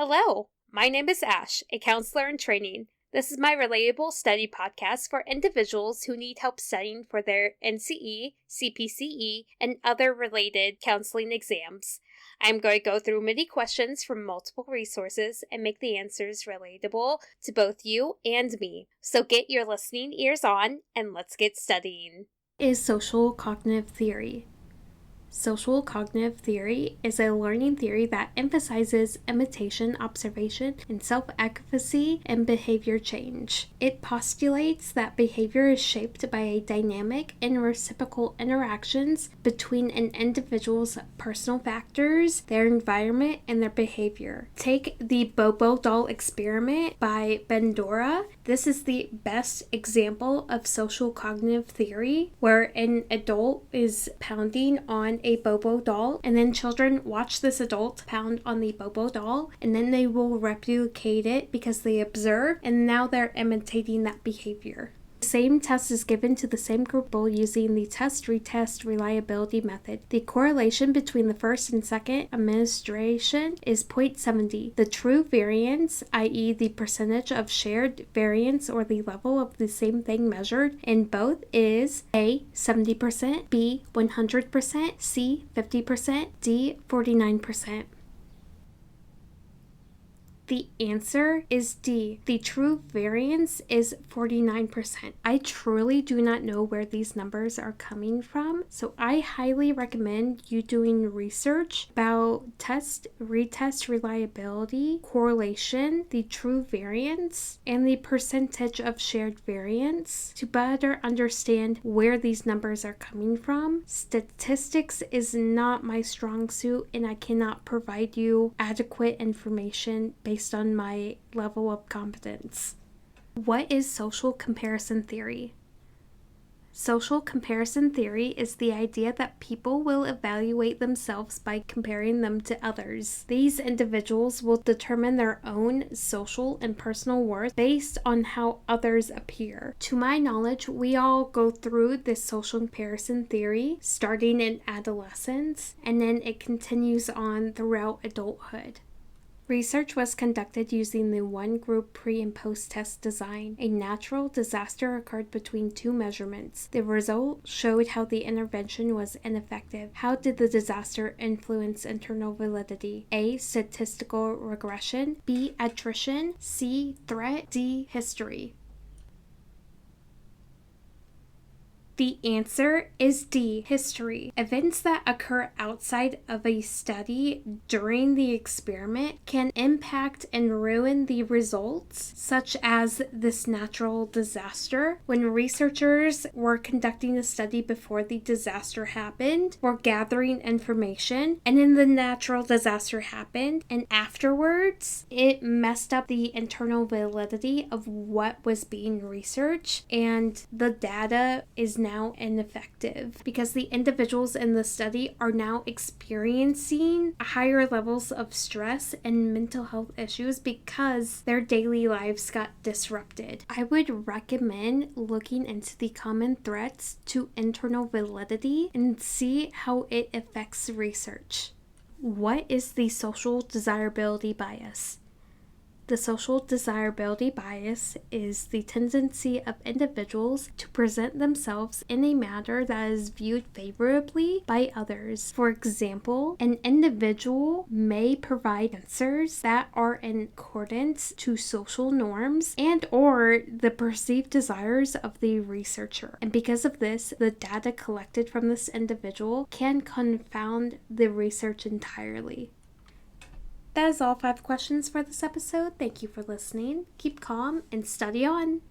Hello, my name is Ash, a counselor in training. This is my Relatable study podcast for individuals who need help studying for their NCE, CPCE, and other related counseling exams. I'm going to go through many questions from multiple resources and make the answers relatable to both you and me. So get your listening ears on and let's get studying. Is social cognitive theory? Social cognitive theory is a learning theory that emphasizes imitation, observation, and self-efficacy and behavior change. It postulates that behavior is shaped by a dynamic and reciprocal interactions between an individual's personal factors, their environment, and their behavior. Take the Bobo doll experiment by Bandura. This is the best example of social cognitive theory, where an adult is pounding on a Bobo doll, and then children watch this adult pound on the Bobo doll, and then they will replicate it because they observe, and now they're imitating that behavior. The same test is given to the same group of people using the test-retest reliability method. The correlation between the first and second administration is 0.70. The true variance, i.e. the percentage of shared variance or the level of the same thing measured in both, is A, 70%, B, 100%, C, 50%, D, 49%. The answer is D. The true variance is 49%. I truly do not know where these numbers are coming from, so I highly recommend you doing research about test-retest reliability, correlation, the true variance, and the percentage of shared variance to better understand where these numbers are coming from. Statistics is not my strong suit, and I cannot provide you adequate information based on my level of competence. What is social comparison theory? Social comparison theory is the idea that people will evaluate themselves by comparing them to others. These individuals will determine their own social and personal worth based on how others appear. To my knowledge, we all go through this social comparison theory starting in adolescence, and then it continues on throughout adulthood. Research was conducted using the one-group pre- and post-test design. A natural disaster occurred between two measurements. The result showed how the intervention was ineffective. How did the disaster influence internal validity? A. Statistical regression. B. Attrition. C. Threat. D. History. The answer is D, history. Events that occur outside of a study during the experiment can impact and ruin the results, such as this natural disaster. When researchers were conducting a study before the disaster happened, were gathering information, and then the natural disaster happened, and afterwards, it messed up the internal validity of what was being researched, and the data is now ineffective because the individuals in the study are now experiencing higher levels of stress and mental health issues because their daily lives got disrupted. I would recommend looking into the common threats to internal validity and see how it affects research. What is the social desirability bias? The social desirability bias is the tendency of individuals to present themselves in a manner that is viewed favorably by others. For example, an individual may provide answers that are in accordance to social norms and or the perceived desires of the researcher. And because of this, the data collected from this individual can confound the research entirely. That is all 5 questions for this episode. Thank you for listening. Keep calm and study on.